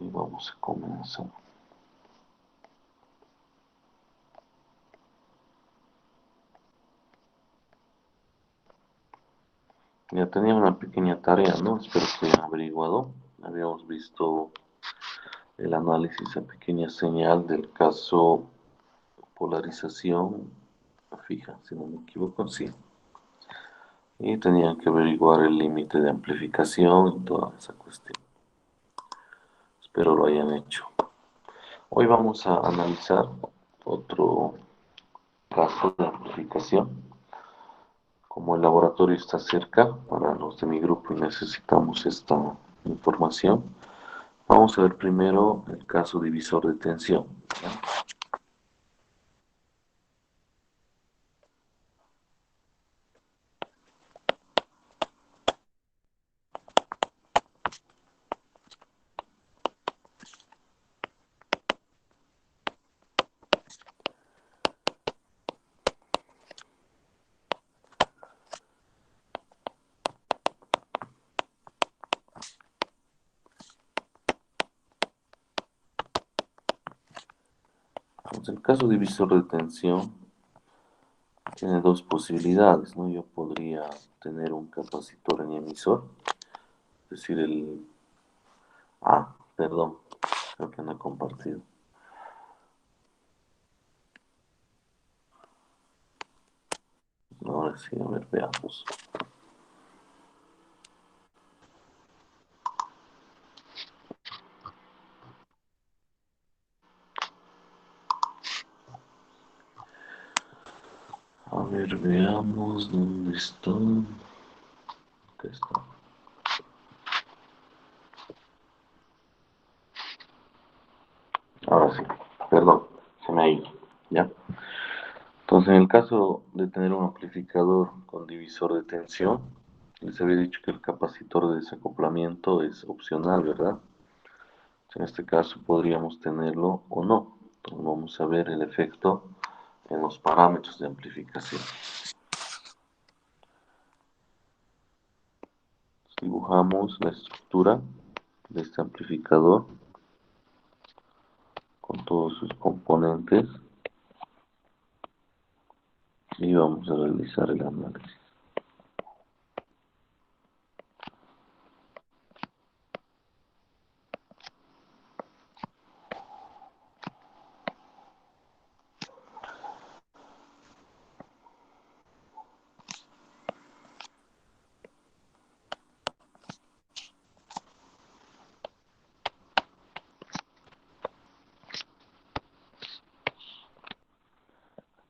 Y vamos a comenzar. Ya tenía una pequeña tarea, ¿no? Espero que hayan averiguado. Habíamos visto el análisis a pequeña señal del caso polarización fija, si no me equivoco, sí. Y tenían que averiguar el límite de amplificación y toda esa cuestión. Espero lo hayan hecho. Hoy vamos a analizar otro caso de amplificación. Como el laboratorio está cerca para los de mi grupo y necesitamos esta información, vamos a ver primero el caso divisor de tensión. ¿Ya? Pues el caso divisor de tensión tiene dos posibilidades, ¿no? Yo podría tener un capacitor en emisor, es decir, perdón, creo que no he compartido. Ahora sí, a ver, veamos. A ver, veamos dónde está. Acá está. Ahora sí, perdón, se me ha ido, ¿ya? Entonces, en el caso de tener un amplificador con divisor de tensión, les había dicho que el capacitor de desacoplamiento es opcional, ¿verdad? En este caso podríamos tenerlo o no. Entonces, vamos a ver el efecto en los parámetros de amplificación. Dibujamos la estructura de este amplificador con todos sus componentes y vamos a realizar el análisis.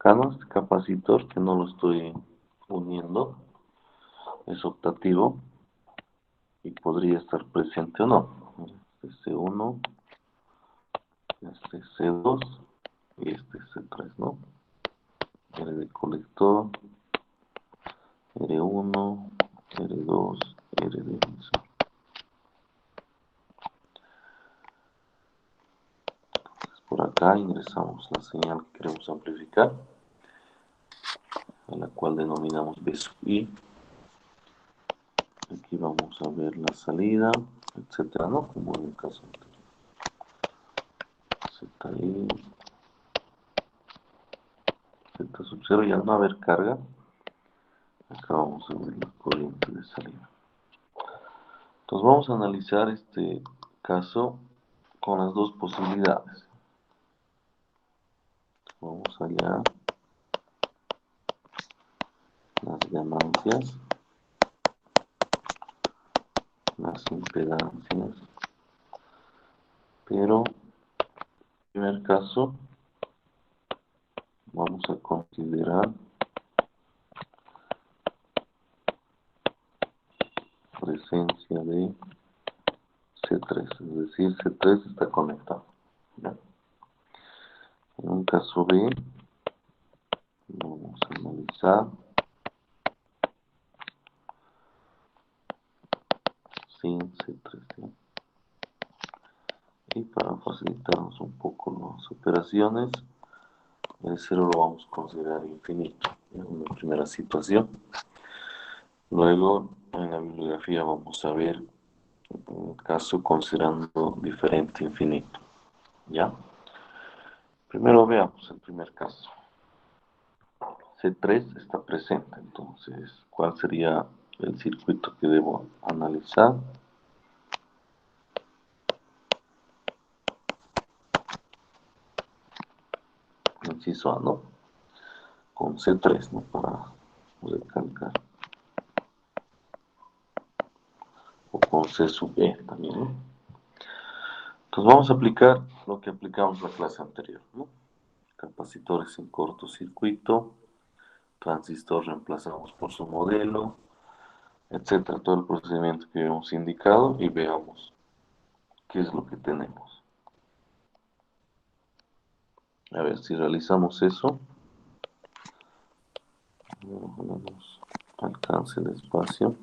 Acá no, este capacitor que no lo estoy uniendo es optativo y podría estar presente o no. Este C1, este C2 y este C3, ¿no? R de colector, R1, R2, R de emisor. Por acá ingresamos la señal que queremos amplificar, a la cual denominamos B sub I. Aquí vamos a ver la salida, etcétera, ¿no? Como en el caso anterior. ZI, Z sub 0, y al no haber carga, acá vamos a ver la corriente de salida. Entonces vamos a analizar este caso con las dos posibilidades. Vamos allá, las ganancias, las impedancias, pero en el primer caso vamos a considerar presencia de C3, es decir, C3 está conectado. ¿Ya? En un caso B, vamos a analizar sin C3. ¿Ya? Y para facilitarnos un poco las operaciones, el 0 lo vamos a considerar infinito, en la primera situación. Luego, en la bibliografía vamos a ver en el caso considerando diferente infinito, ¿ya? Primero veamos el primer caso. C3 está presente, entonces, ¿cuál sería el circuito que debo analizar? Inciso A, ¿no? Con C3, ¿no? Para recalcar. O con C sub E también, ¿no? Entonces vamos a aplicar lo que aplicamos la clase anterior, ¿no? Capacitores en cortocircuito, transistor reemplazamos por su modelo, etcétera, todo el procedimiento que hemos indicado y veamos qué es lo que tenemos. A ver, si realizamos eso, ponemos alcance de espacio.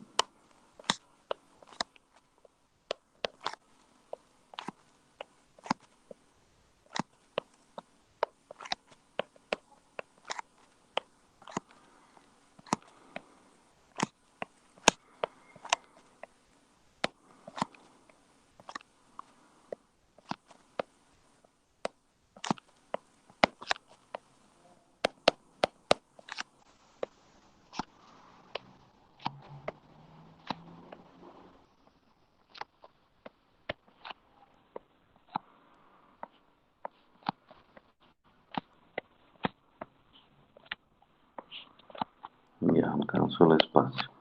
Ya alcanzó el espacio.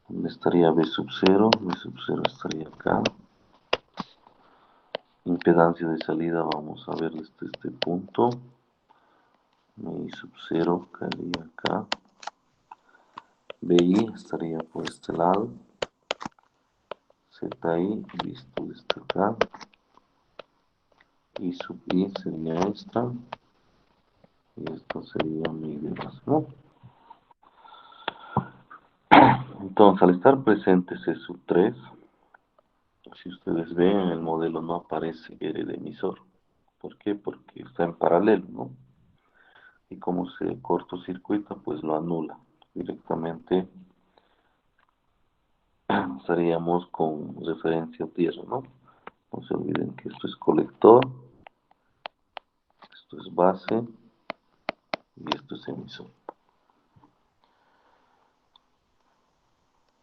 ¿Dónde estaría B sub 0? B sub 0 estaría acá. Impedancia de salida, vamos a ver desde este punto. Mi sub 0 caería acá. BI estaría por este lado. ZI visto desde acá. Y sub I sería esta. Y esto sería mi de base, ¿no? Entonces, al estar presente C sub 3, si ustedes ven en el modelo no aparece R de emisor. ¿Por qué? Porque está en paralelo, ¿no? Y como se cortocircuita, pues lo anula. Directamente estaríamos con referencia a tierra, ¿no? No se olviden que esto es colector, esto es base y esto es emisor.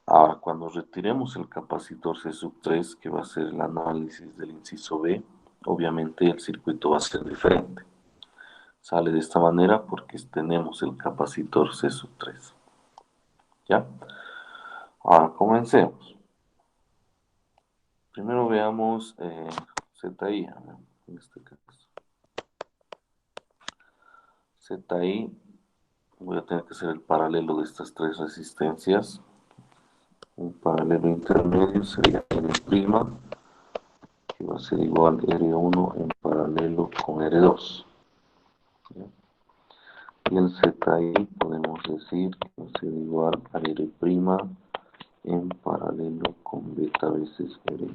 Ahora, cuando retiremos el capacitor C sub 3, que va a ser el análisis del inciso B, obviamente el circuito va a ser diferente. Sale de esta manera porque tenemos el capacitor C sub 3. ¿Ya? Ahora, comencemos. Primero veamos ZI, en este caso. ZI, voy a tener que hacer el paralelo de estas tres resistencias. Un paralelo intermedio sería R', que va a ser igual a R1 en paralelo con R2. ¿Ya? Y el ZI podemos decir que va a ser igual a R' en paralelo con beta veces R.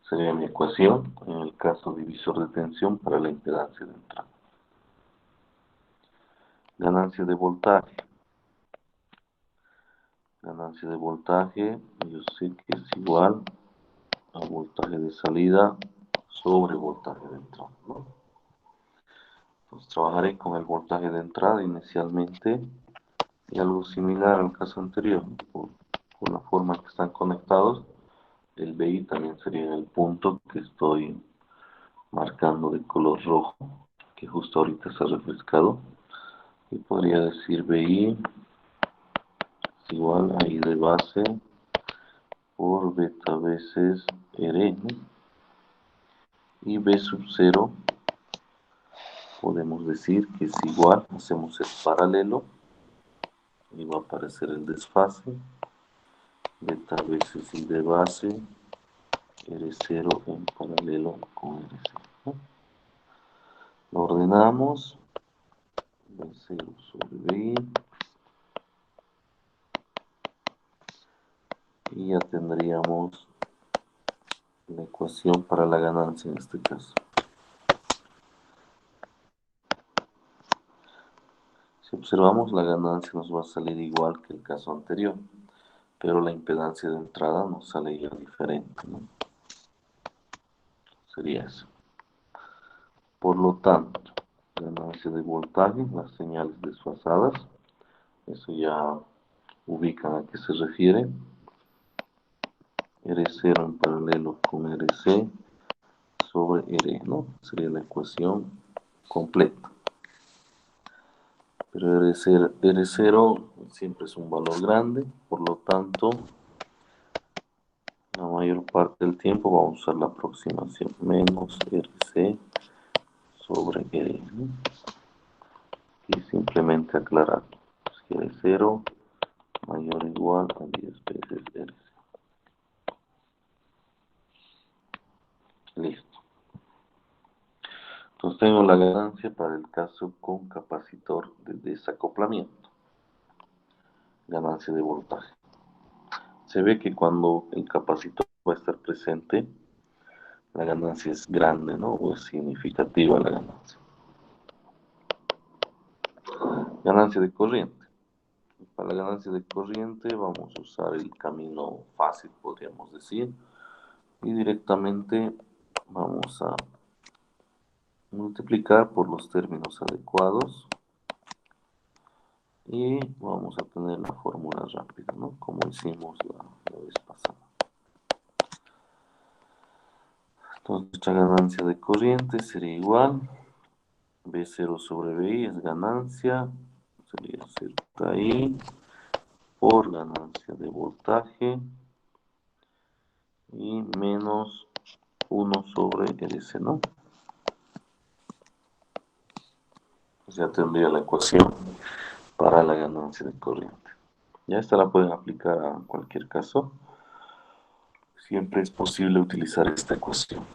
Sería mi ecuación en el caso divisor de tensión para la impedancia de entrada. Ganancia de voltaje. Ganancia de voltaje, yo sé que es igual a voltaje de salida sobre voltaje de entrada, ¿no? Pues trabajaré con el voltaje de entrada inicialmente y algo similar al caso anterior, ¿no? Por la forma en que están conectados, el BI también sería en el punto que estoy marcando de color rojo, que justo ahorita está refrescado, y podría decir BI es igual a I de base por beta veces R, ¿no? Y B sub 0 podemos decir que es igual, hacemos el paralelo y va a aparecer el desfase, beta veces I de base, R0 en paralelo con R0, ¿no? Lo ordenamos, B0 sobre BI, y ya tendríamos la ecuación para la ganancia en este caso. Si observamos, la ganancia nos va a salir igual que el caso anterior, pero la impedancia de entrada nos sale ya diferente, ¿no? Sería eso. Por lo tanto, ganancia de voltaje, las señales desfasadas, eso ya ubican a qué se refiere. R0 en paralelo con RC sobre R, ¿no? Sería la ecuación completa. Pero R0 siempre es un valor grande, por lo tanto, la mayor parte del tiempo vamos a usar la aproximación menos RC sobre R, ¿no? Y simplemente aclarar que R0 mayor o igual a 10 veces RC. Listo. Entonces tengo la ganancia para el caso con capacitor de desacoplamiento. Ganancia de voltaje. Se ve que cuando el capacitor va a estar presente, la ganancia es grande, ¿no? O es significativa la ganancia. Ganancia de corriente. Para la ganancia de corriente vamos a usar el camino fácil, podríamos decir, y directamente vamos a multiplicar por los términos adecuados y vamos a tener la fórmula rápida, ¿no? Como hicimos la vez pasada. Entonces, nuestra ganancia de corriente sería igual, B0 sobre BI es ganancia, sería ZI por ganancia de voltaje y menos 1 sobre RC, ¿no? Pues ya tendría la ecuación para la ganancia de corriente. Ya esta la pueden aplicar a cualquier caso. Siempre es posible utilizar esta ecuación.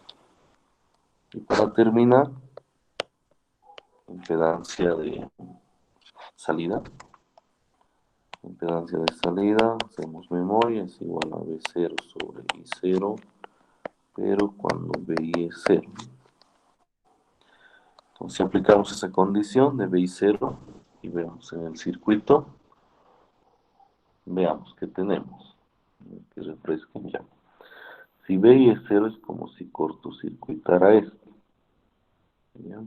Y para terminar, impedancia de salida. Impedancia de salida, hacemos memoria, es igual a B0 sobre I0, pero cuando BI es 0. Entonces, si aplicamos esa condición de BI0 y vemos en el circuito, veamos qué tenemos. Que refresquen ya. Si BI es 0 es como si cortocircuitara esto. ¿Ya?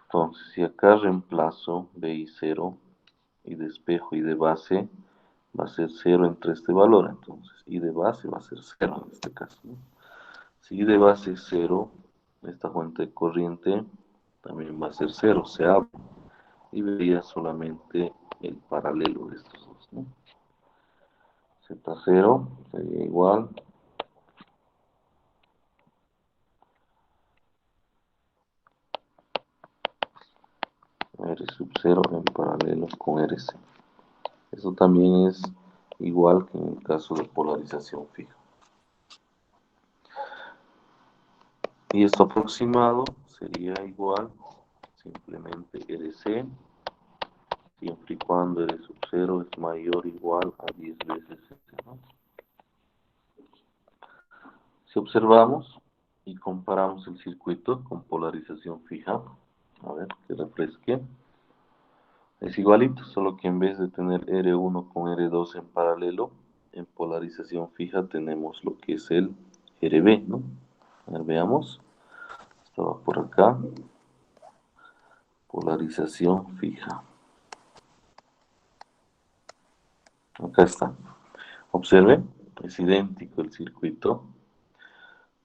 Entonces, si acá reemplazo BI0 y despejo y de base, va a ser 0 entre este valor. Entonces, y de base va a ser 0 en este caso, ¿no? Si de base es 0, esta fuente de corriente también va a ser 0, se abre. Y vería solamente el paralelo de estos dos, ¿no? Z0 sería igual a R sub 0 en paralelo con RC. Eso también es igual que en el caso de polarización fija. Y esto aproximado sería igual simplemente RC, siempre y cuando R sub 0 es mayor o igual a 10 veces S, ¿no? Si observamos y comparamos el circuito con polarización fija, a ver, que refresque, es igualito, solo que en vez de tener R1 con R2 en paralelo, en polarización fija tenemos lo que es el RB, ¿no? A ver, veamos, estaba por acá, polarización fija. Acá está. Observen, es idéntico el circuito,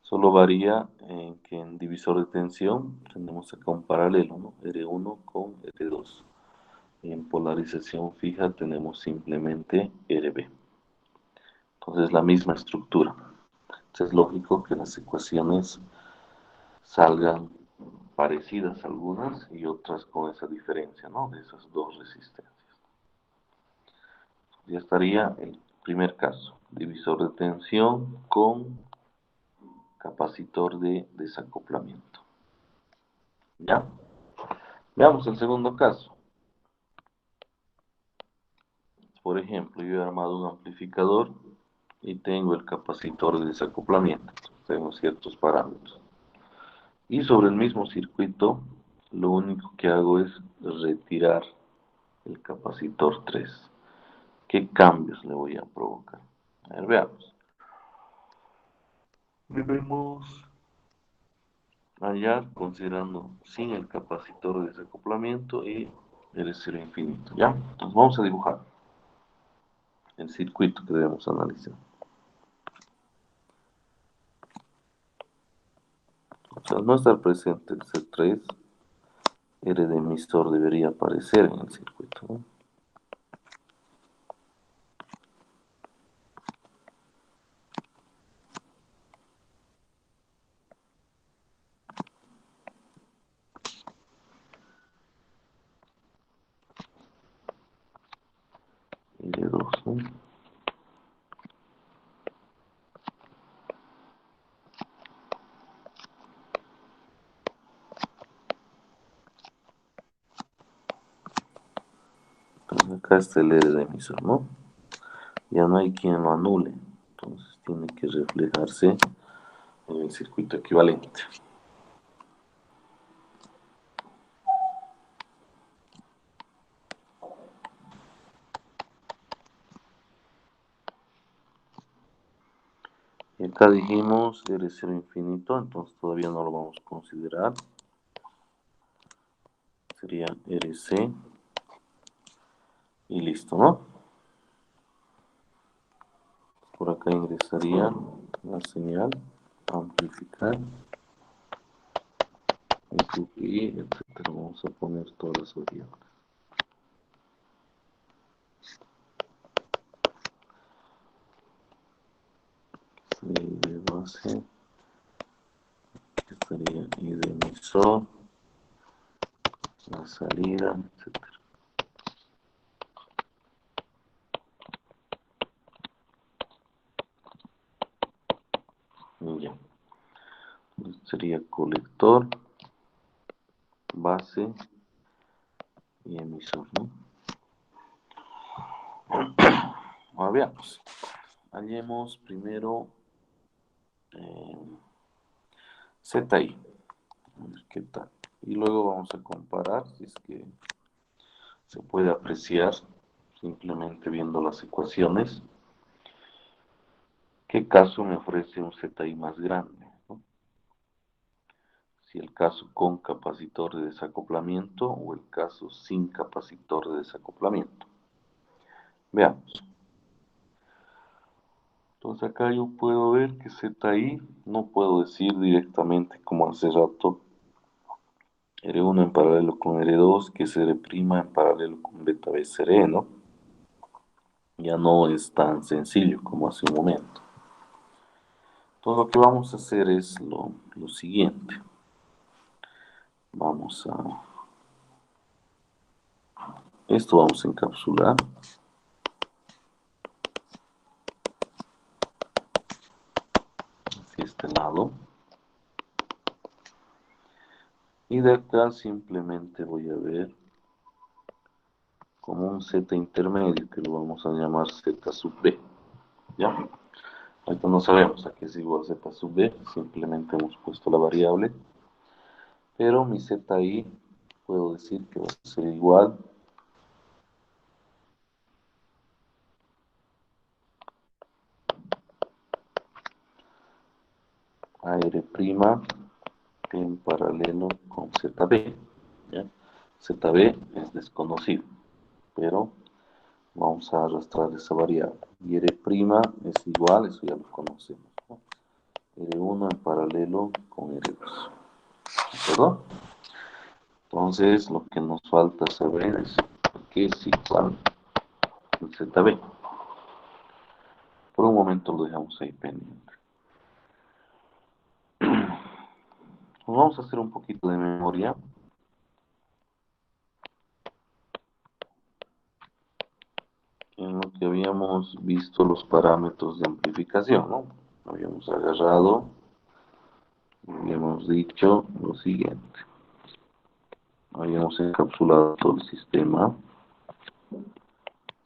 solo varía en que en divisor de tensión tenemos acá un paralelo, ¿no? R1 con R2. En polarización fija tenemos simplemente RB. Entonces la misma estructura. Entonces es lógico que las ecuaciones salgan parecidas algunas y otras con esa diferencia, ¿no? De esas dos resistencias. Ya estaría el primer caso, divisor de tensión con capacitor de desacoplamiento. ¿Ya? Veamos el segundo caso. Por ejemplo, yo he armado un amplificador y tengo el capacitor de desacoplamiento. Tengo ciertos parámetros. Y sobre el mismo circuito, lo único que hago es retirar el capacitor 3. ¿Qué cambios le voy a provocar? A ver, veamos. Debemos hallar considerando sin el capacitor de desacoplamiento y el cero infinito. ¿Ya? Entonces vamos a dibujar el circuito que debemos analizar. O sea, al no estar presente el C3, R de emisor debería aparecer en el circuito, ¿no? L2, ¿no? Entonces acá está el R de emisor, ¿no? Ya no hay quien lo anule, entonces tiene que reflejarse en el circuito equivalente. Y acá dijimos R0 infinito, entonces todavía no lo vamos a considerar. Sería RC y listo, ¿no? Por acá ingresaría la señal, amplificar, y etcétera. Vamos a poner todas las variables. C de base, que estaría I de emisor, la salida, etcétera. Y ya. Entonces sería colector, base y emisor, ¿no? Ahora veamos. Hallemos primero ZI. A ver qué tal. Y luego vamos a comparar si es que se puede apreciar simplemente viendo las ecuaciones. ¿Qué caso me ofrece un ZI más grande, ¿no? Si el caso con capacitor de desacoplamiento o el caso sin capacitor de desacoplamiento. Veamos. Entonces acá yo puedo ver que ZI no puedo decir directamente como hace rato R1 en paralelo con R2 que es R' en paralelo con beta B ser E, ¿no? Ya no es tan sencillo como hace un momento. Entonces lo que vamos a hacer es lo siguiente. Vamos a... Esto vamos a encapsular. Hacia este lado. Y de acá simplemente voy a ver como un Z intermedio que lo vamos a llamar Z sub B. ¿Ya? Ahorita no sabemos a qué es igual Z sub B, simplemente hemos puesto la variable. Pero mi ZI puedo decir que va a ser igual a R' en paralelo con ZB. ¿Ya? ZB es desconocido, pero vamos a arrastrar esa variable. Y R' es igual, eso ya lo conocemos, ¿no? R1 en paralelo con R2. ¿De acuerdo? Entonces, lo que nos falta saber es qué es igual al ZB. Por un momento lo dejamos ahí pendiente. Vamos a hacer un poquito de memoria. En lo que habíamos visto los parámetros de amplificación, ¿no? Habíamos agarrado y habíamos dicho lo siguiente. Habíamos encapsulado todo el sistema.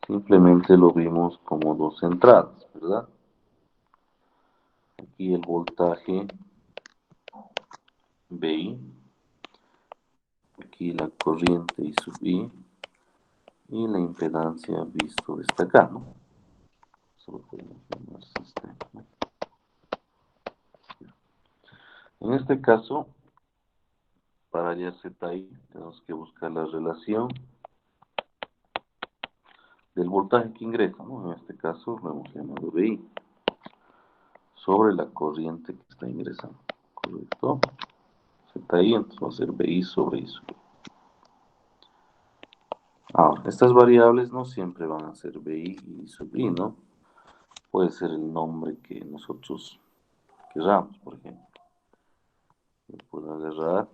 Simplemente lo vimos como dos entradas, ¿verdad? Aquí el voltaje VI, aquí la corriente I sub I, y la impedancia visto desde acá, ¿no? Eso lo podemos llamar sistema, ¿no? En este caso, para hallar ZI, tenemos que buscar la relación del voltaje que ingresa, ¿no? En este caso lo hemos llamado VI, sobre la corriente que está ingresando, ¿correcto? ZI, entonces va a ser VI sobre I sobre I. Ahora, estas variables no siempre van a ser VI y I sobre I, ¿no? Puede ser el nombre que nosotros queramos, por ejemplo. Yo puedo agarrar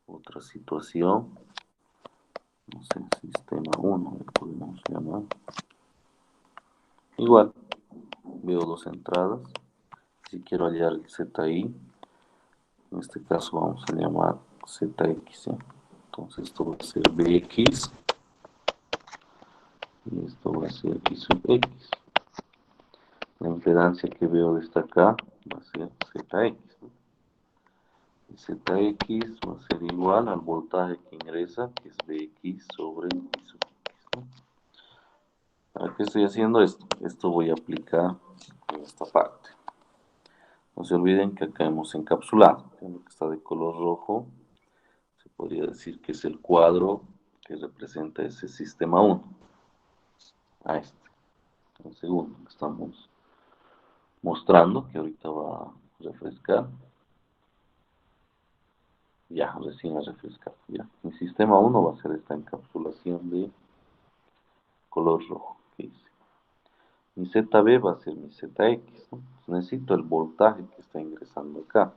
otra situación, no sé, sistema 1, le podemos llamar. Igual, veo dos entradas. Si quiero hallar el ZI, en este caso vamos a llamar ZX, ¿sí? Entonces esto va a ser BX y esto va a ser I sub X. La impedancia que veo desde acá va a ser ZX, ¿no? Y ZX va a ser igual al voltaje que ingresa, que es BX sobre I sub X, ¿no? ¿Para qué estoy haciendo esto? Esto voy a aplicar en esta parte. No se olviden que acá hemos encapsulado. Lo que está de color rojo se podría decir que es el cuadro que representa ese sistema 1. A este, el segundo que estamos mostrando, que ahorita va a refrescar. Ya, recién ha refrescado. Ya. Mi sistema 1 va a ser esta encapsulación de color rojo que dice. Mi ZB va a ser mi ZX, ¿no? Necesito el voltaje que está ingresando acá.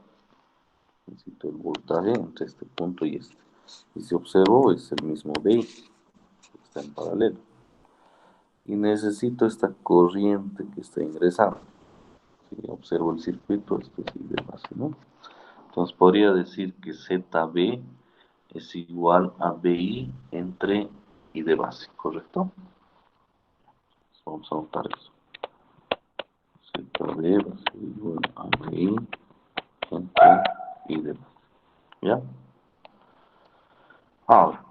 Necesito el voltaje entre este punto y este. Y si observo, es el mismo BI, está en paralelo. Y necesito esta corriente que está ingresando. Si observo el circuito, esto es I de base, ¿no? Entonces podría decir que ZB es igual a BI entre I de base, ¿correcto? Vamos a anotar eso. ZB va a ser igual a BI entre I de base. ¿Ya? Ahora,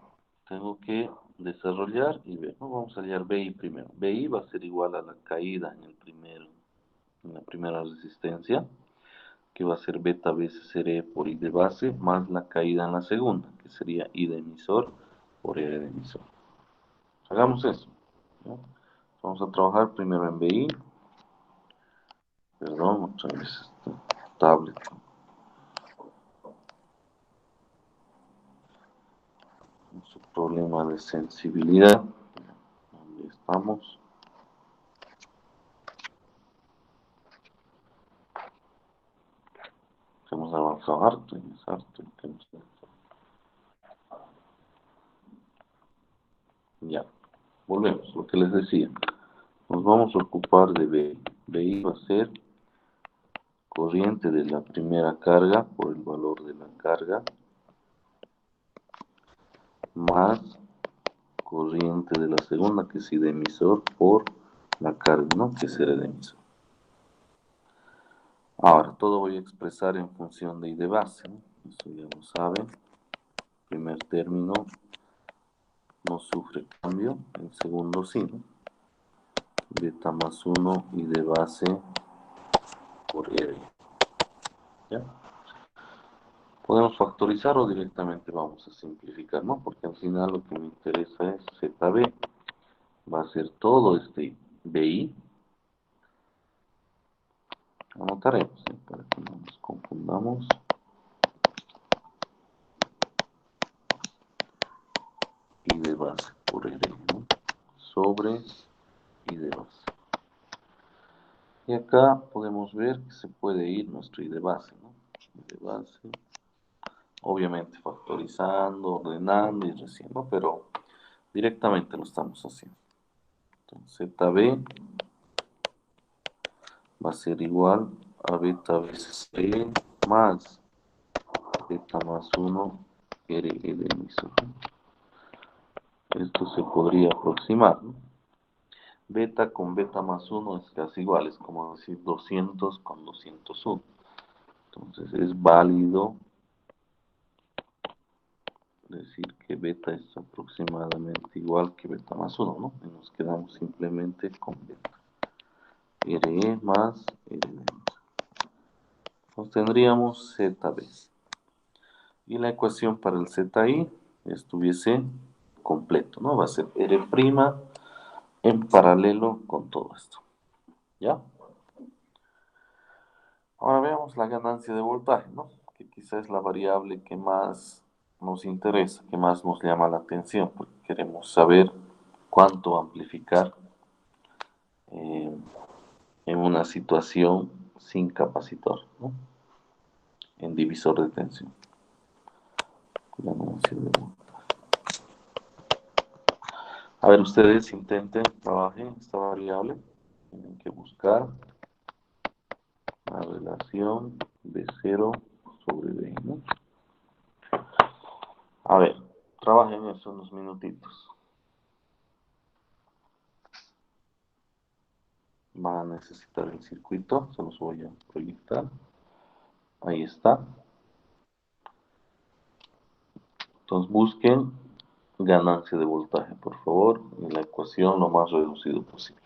tengo que desarrollar y ver, ¿no? Vamos a hallar BI primero. BI va a ser igual a la caída en la primera resistencia, que va a ser beta veces R por I de base, más la caída en la segunda, que sería I de emisor por R de emisor. Hagamos eso, ¿no? Vamos a trabajar primero en BI. Perdón, otra vez esta tablet. Su problema de sensibilidad. ¿Dónde estamos? Hemos avanzado harto en eso, harto. Ya, volvemos, lo que les decía. Nos vamos a ocupar de BI. BI va a ser corriente de la primera carga por el valor de la carga más corriente de la segunda, que es I de emisor, por la carga, ¿no? Que es R de emisor. Ahora, todo voy a expresar en función de I de base, ¿no? Eso ya lo saben. Primer término no sufre cambio, el segundo sí, ¿no? Beta más 1 I de base por R. ¿Ya? Podemos factorizar o directamente vamos a simplificar, ¿no? Porque al final lo que me interesa es ZB. Va a ser todo este BI. Anotaremos, ¿sí? Para que no nos confundamos. I de base por R, ¿no? Sobre I de base. Y acá podemos ver que se puede ir nuestro I de base, ¿no? I de base. Obviamente factorizando, ordenando y recién, ¿no? Pero directamente lo estamos haciendo. Entonces ZB va a ser igual a beta veces E más beta más 1 R de emisor. Esto se podría aproximar, ¿no? Beta con beta más 1 es casi igual, es como decir 200 con 201. Entonces es válido decir que beta es aproximadamente igual que beta más uno, ¿no? Y nos quedamos simplemente con beta. RE más RB. Entonces tendríamos ZB. Y la ecuación para el ZI estuviese completo, ¿no? Va a ser R' en paralelo con todo esto. ¿Ya? Ahora veamos la ganancia de voltaje, ¿no? Que quizá es la variable que más nos interesa, que más nos llama la atención, porque queremos saber cuánto amplificar eh, en una situación sin capacitor, ¿no? En divisor de tensión. Ganancia de voltaje. A ver, ustedes intenten, trabajen esta variable. Tienen que buscar la relación de 0 sobre B, ¿no? A ver, trabajen eso unos minutitos. Van a necesitar el circuito, se los voy a proyectar. Ahí está. Entonces busquen ganancia de voltaje, por favor, en la ecuación lo más reducido posible.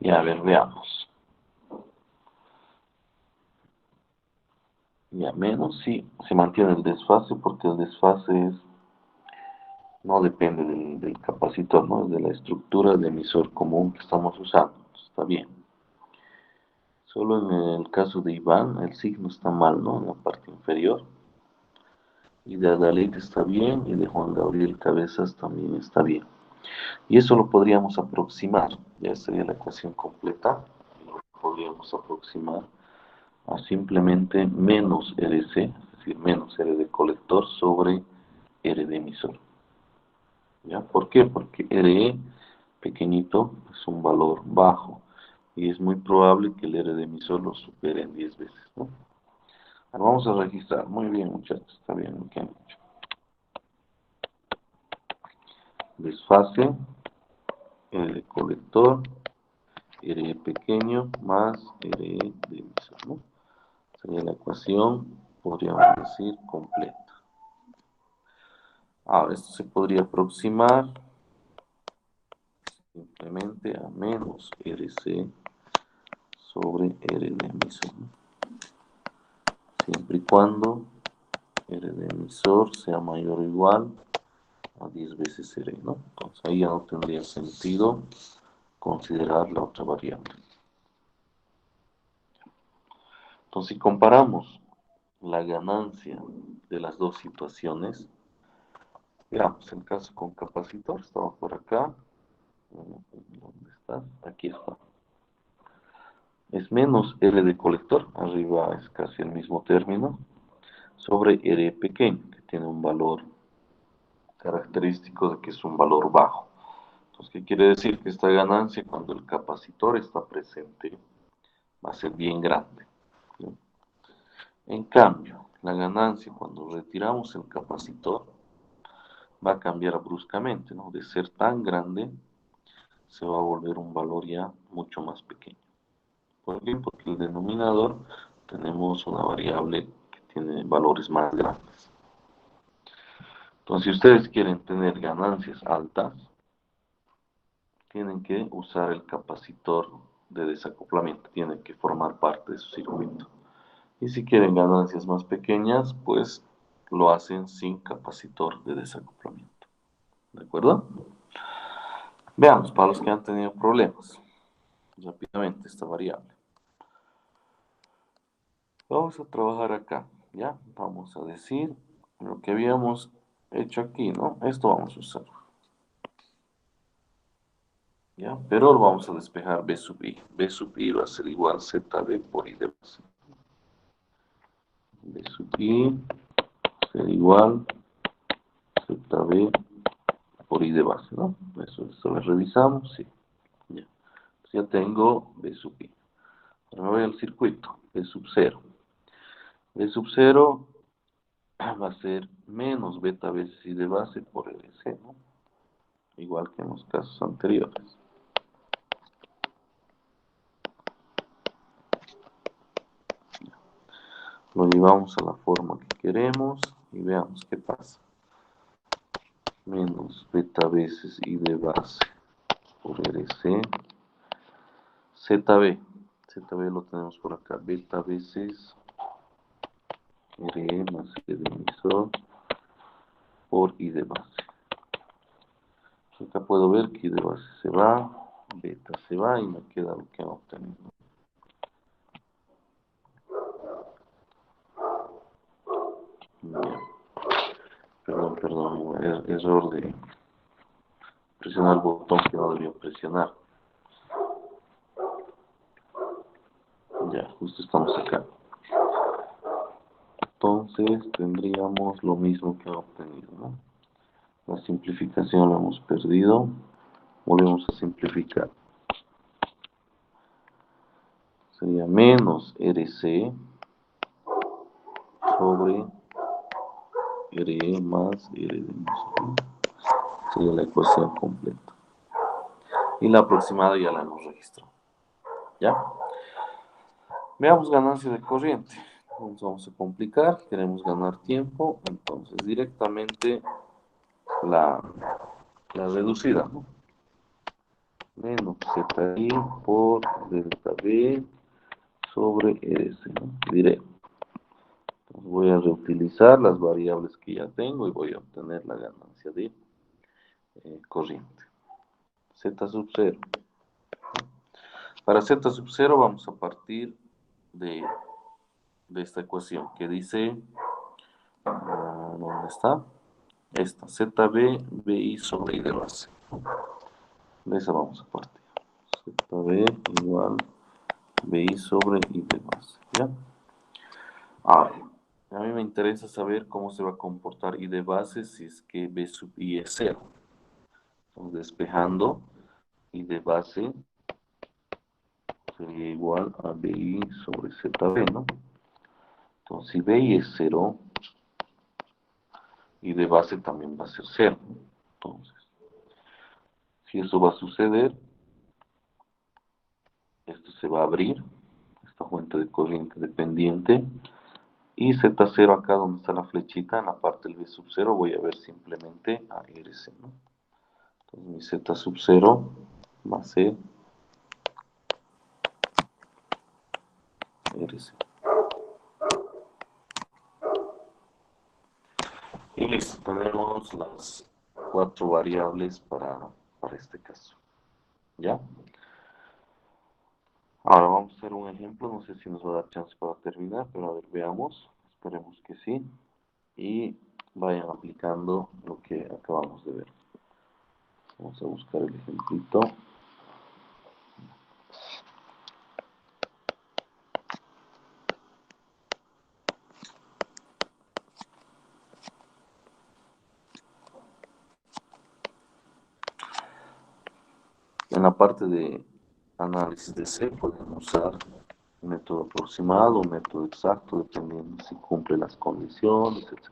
Ya, a ver, veamos. Ya, menos sí, se mantiene el desfase porque el desfase no depende del capacitor, ¿no? Es de la estructura del emisor común que estamos usando. Está bien. Solo en el caso de Iván, el signo está mal, ¿no? En la parte inferior. Y de Adalid está bien, y de Juan Gabriel Cabezas también está bien. Y eso lo podríamos aproximar, ya sería la ecuación completa. Lo podríamos aproximar a simplemente menos RC, es decir, menos R de colector sobre R de emisor. ¿Ya? ¿Por qué? Porque RE pequeñito es un valor bajo y es muy probable que el R de emisor lo supere en 10 veces, ¿no? Ahora vamos a registrar. Muy bien, muchachos, está bien lo que han hecho. Desfase, R de colector, RE pequeño más RE de emisor, ¿no? Sería la ecuación, podríamos decir, completa. Ahora, esto se podría aproximar simplemente a menos RC sobre R de emisor, ¿no? Siempre y cuando R de emisor sea mayor o igual a 10 veces R, ¿no? Entonces ahí ya no tendría sentido considerar la otra variable. Entonces si comparamos la ganancia de las dos situaciones, veamos el caso con capacitor, estaba por acá, ¿dónde está? Aquí está. Es menos R de colector, arriba es casi el mismo término, sobre R pequeño, que tiene un valor característico de que es un valor bajo. Entonces, ¿qué quiere decir? Que esta ganancia, cuando el capacitor está presente, va a ser bien grande, ¿sí? En cambio, la ganancia, cuando retiramos el capacitor, va a cambiar bruscamente, ¿no? De ser tan grande, se va a volver un valor ya mucho más pequeño. ¿Por qué? Porque el denominador tenemos una variable que tiene valores más grandes. Entonces, si ustedes quieren tener ganancias altas, tienen que usar el capacitor de desacoplamiento, tienen que formar parte de su circuito. Y si quieren ganancias más pequeñas, pues lo hacen sin capacitor de desacoplamiento. ¿De acuerdo? Veamos, para los que han tenido problemas, rápidamente esta variable. Vamos a trabajar acá, ¿ya? Vamos a decir lo que habíamos hecho aquí, ¿no? Esto vamos a usar, ¿ya? Pero vamos a despejar B sub I. B sub I va a ser igual a ZB por I de base. B sub I ser igual ZB por I de base, ¿no? Eso lo revisamos, sí. Ya. Pues ya tengo B sub I. Ahora me voy al circuito, B sub 0. B sub 0 va a ser menos beta veces I de base por LC, ¿no? Igual que en los casos anteriores. Lo llevamos a la forma que queremos y veamos qué pasa. Menos beta veces I de base por LC. ZB. ZB lo tenemos por acá. Beta veces RE más I de emisor por I de base. Acá puedo ver que I de base se va, beta se va y me queda lo que han obtenido. Bien. Perdón, error de presionar el botón que no debía presionar. Ya, justo estamos acá. Entonces tendríamos lo mismo que han obtenido, ¿no? La simplificación la hemos perdido. Volvemos a simplificar. Sería menos RC sobre RE más R de emisor. Sería la ecuación completa. Y la aproximada ya la hemos registrado. ¿Ya? Veamos ganancia de corriente. Nos vamos a complicar, queremos ganar tiempo, entonces directamente la reducida, ¿no? menos ZI por delta B sobre RC, ¿no? Diré, entonces voy a reutilizar las variables que ya tengo y voy a obtener la ganancia de corriente. Z sub 0. Para Z sub 0 vamos a partir de, de esta ecuación que dice, ¿dónde está? Esta, ZB, BI sobre I de base. De esa vamos a partir. ZB igual BI sobre I de base. ¿Ya? Ahora, a mí me interesa saber cómo se va a comportar I de base si es que B sub I es 0. Entonces, despejando, I de base sería igual a BI sobre ZB, ¿no? Entonces, si BI es 0, I de base también va a ser 0. Entonces, si eso va a suceder, esto se va a abrir, esta fuente de corriente dependiente, y Z0 acá donde está la flechita, en la parte del B sub 0, voy a ver simplemente a RC, ¿no? Entonces mi Z sub 0 va a ser RC. Y listo, tenemos las 4 variables para este caso. ¿Ya? Ahora vamos a hacer un ejemplo, no sé si nos va a dar chance para terminar, pero a ver, veamos, esperemos que sí, y vayan aplicando lo que acabamos de ver. Vamos a buscar el ejemplito. En la parte de análisis de C pueden usar un método aproximado, un método exacto, dependiendo si cumple las condiciones, etc.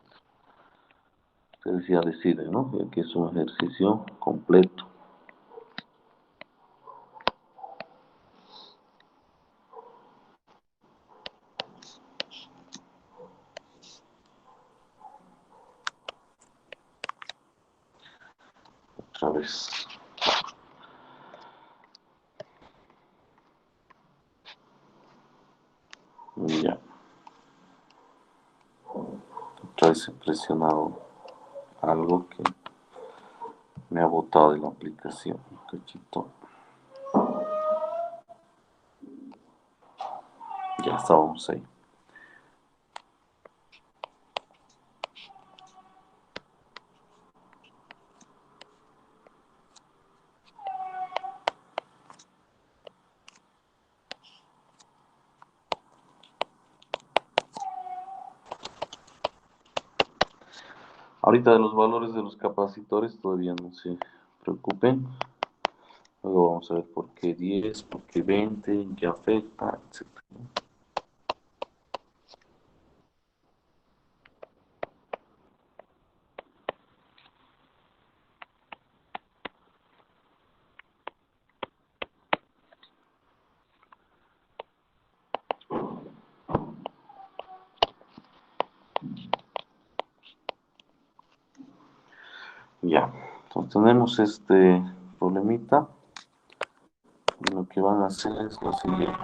Ustedes ya deciden, ¿no? Ya que es un ejercicio completo. Otra vez. Ya. Otra vez he presionado algo que me ha botado de la aplicación. Un cachito. Ya estábamos ahí. Ahorita de los valores de los capacitores todavía no se preocupen. Luego vamos a ver por qué 10, por qué 20, en qué afecta, etc. Ya, entonces tenemos este problemita y lo que van a hacer es lo siguiente.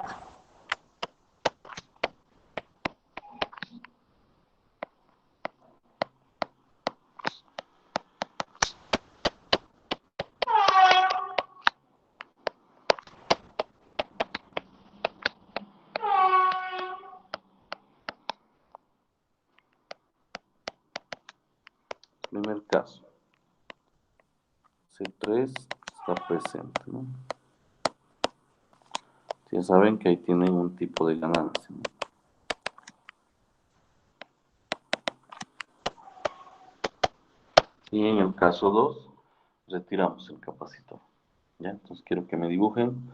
Primer caso, C3 está presente, ¿no? Ya saben que ahí tienen un tipo de ganancia, ¿no? Y en el caso 2, retiramos el capacitor. ¿Ya? Entonces quiero que me dibujen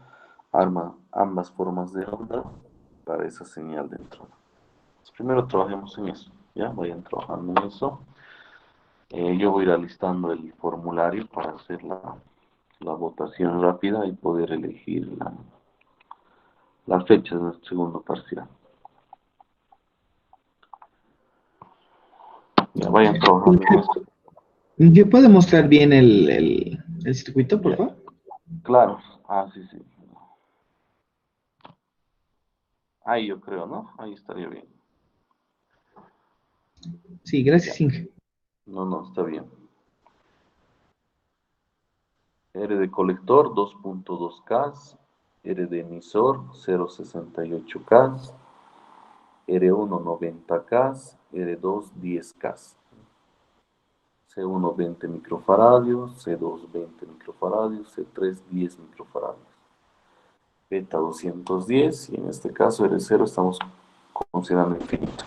ambas formas de onda para esa señal de entrada. Entonces, primero trabajemos en eso. ¿Ya? Vayan trabajando en eso. Yo voy a ir alistando el formulario para hacer la votación rápida y poder elegir las fechas del segundo parcial. Ya vayan trabajando en eso. ¿Me puede mostrar bien el circuito, por Ya, favor? claro. Ah, sí, sí. Ahí yo creo, ¿no? Ahí estaría bien. Sí, gracias, Ya. Inge. No, no, está bien. R de colector 2.2K, R de emisor 0.68K, R1 90K, R2 10K. C1 20 microfaradios, C2 20 microfaradios, C3 10 microfaradios. Beta 210 y en este caso R0 estamos considerando infinito.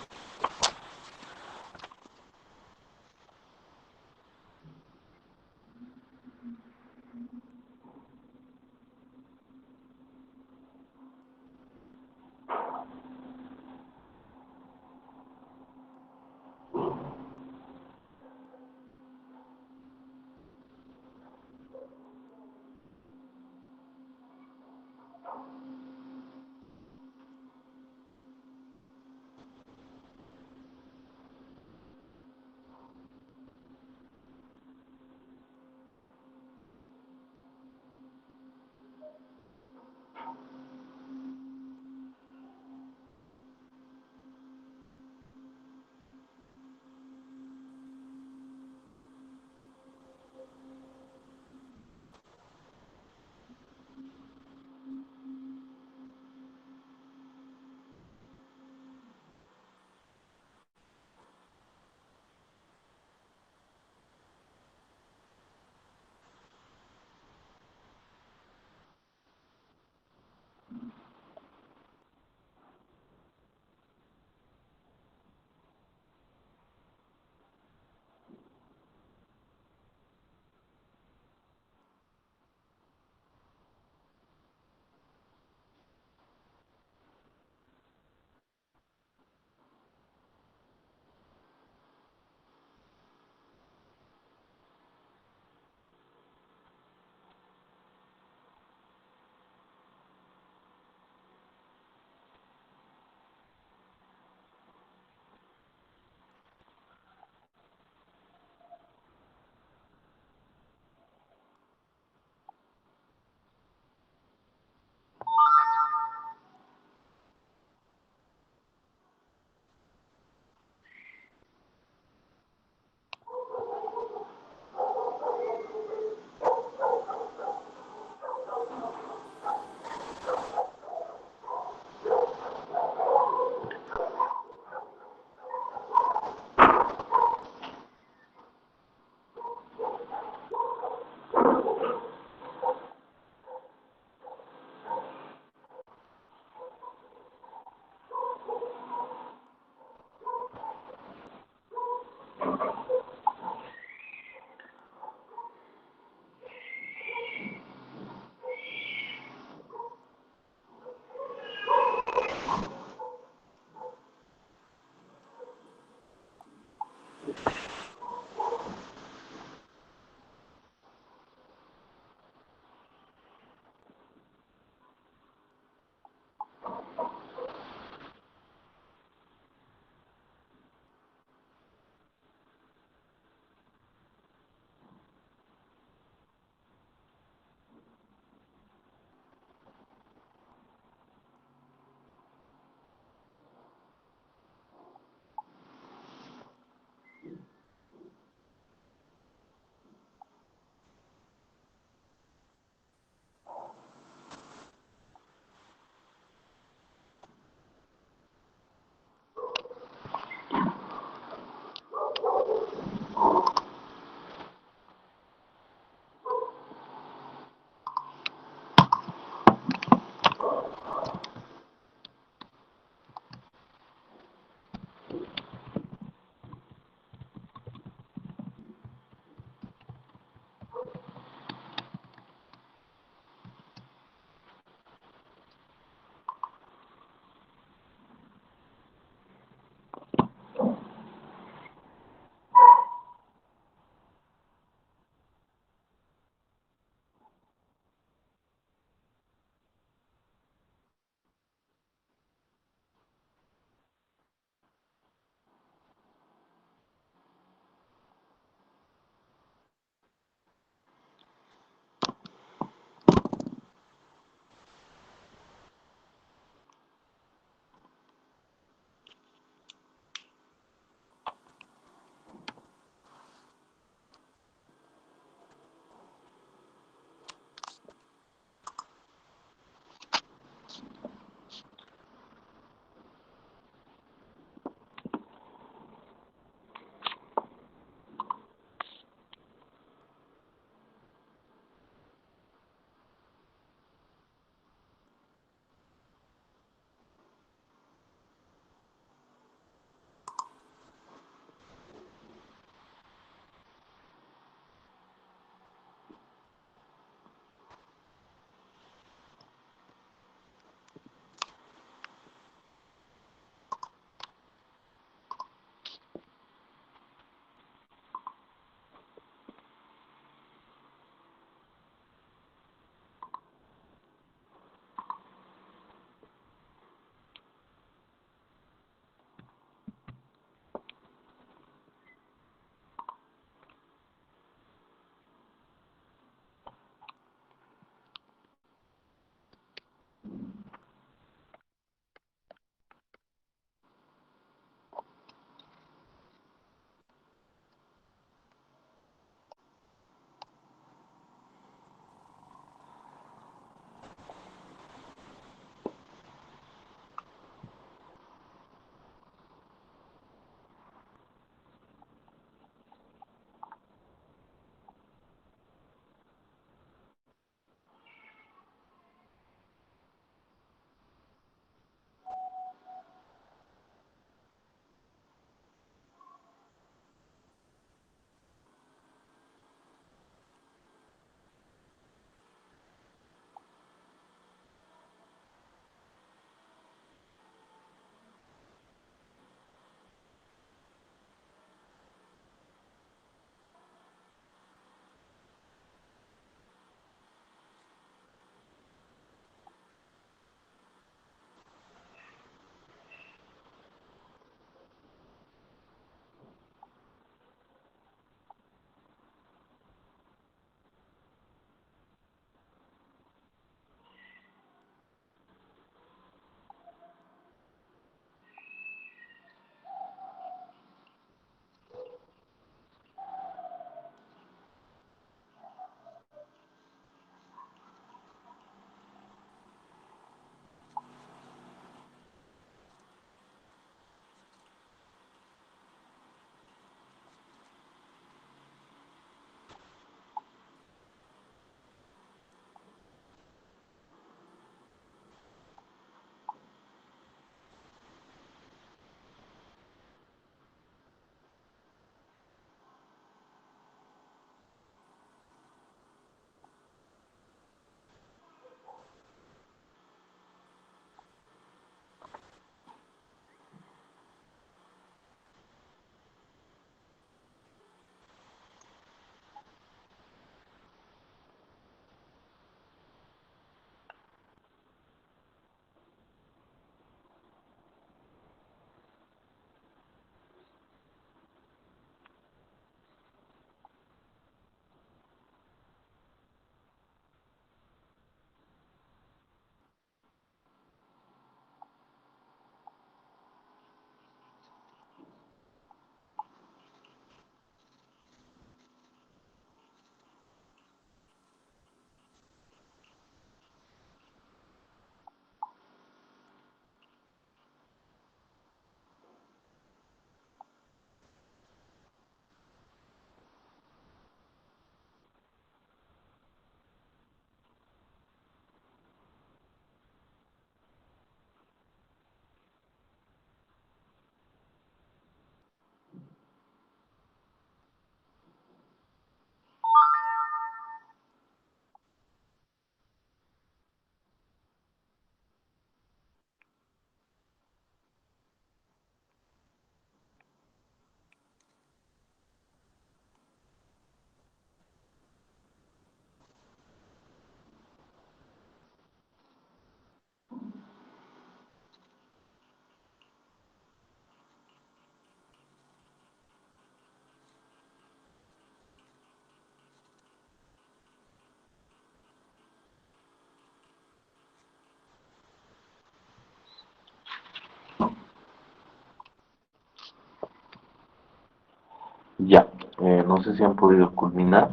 Ya, no sé si han podido culminar,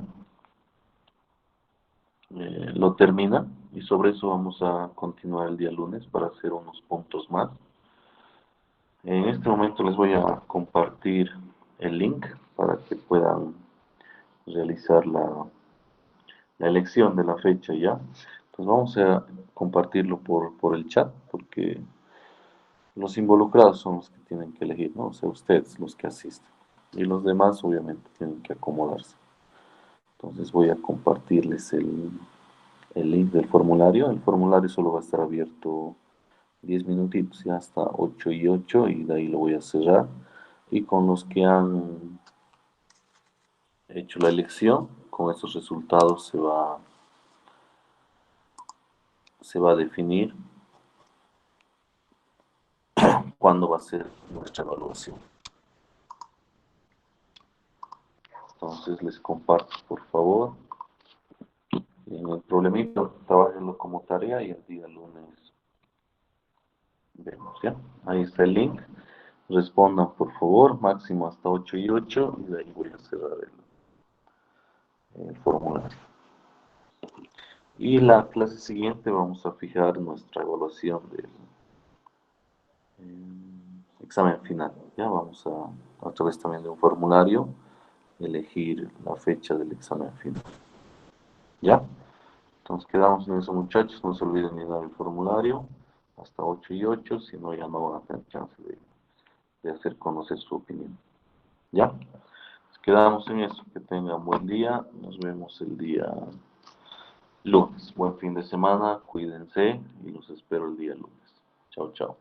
lo termina y sobre eso vamos a continuar el día lunes para hacer unos puntos más. En este momento les voy a compartir el link para que puedan realizar la elección de la fecha ya. Entonces vamos a compartirlo por el chat porque los involucrados son los que tienen que elegir, ¿no? O sea, ustedes los que asisten. Y los demás obviamente tienen que acomodarse. Entonces voy a compartirles el link del formulario. El formulario solo va a estar abierto 10 minutitos, ya hasta 8:08 y de ahí lo voy a cerrar. Y con los que han hecho la elección, con esos resultados se va a definir cuándo va a ser nuestra evaluación. Entonces les comparto, por favor. En el problemita, trabajenlo como tarea y el día lunes vemos, ¿ya? Ahí está el link. Respondan, por favor, máximo hasta 8:08 y de ahí voy a cerrar el formulario. Y la clase siguiente vamos a fijar nuestra evaluación del examen final. Ya vamos a través también de un formulario elegir la fecha del examen final. ¿Ya? Entonces quedamos en eso, muchachos. No se olviden llenar el formulario hasta 8:08, si no ya no van a tener chance de hacer conocer su opinión. ¿Ya? Pues quedamos en eso. Que tengan buen día. Nos vemos el día lunes. Buen fin de semana. Cuídense y los espero el día lunes. Chao, chao.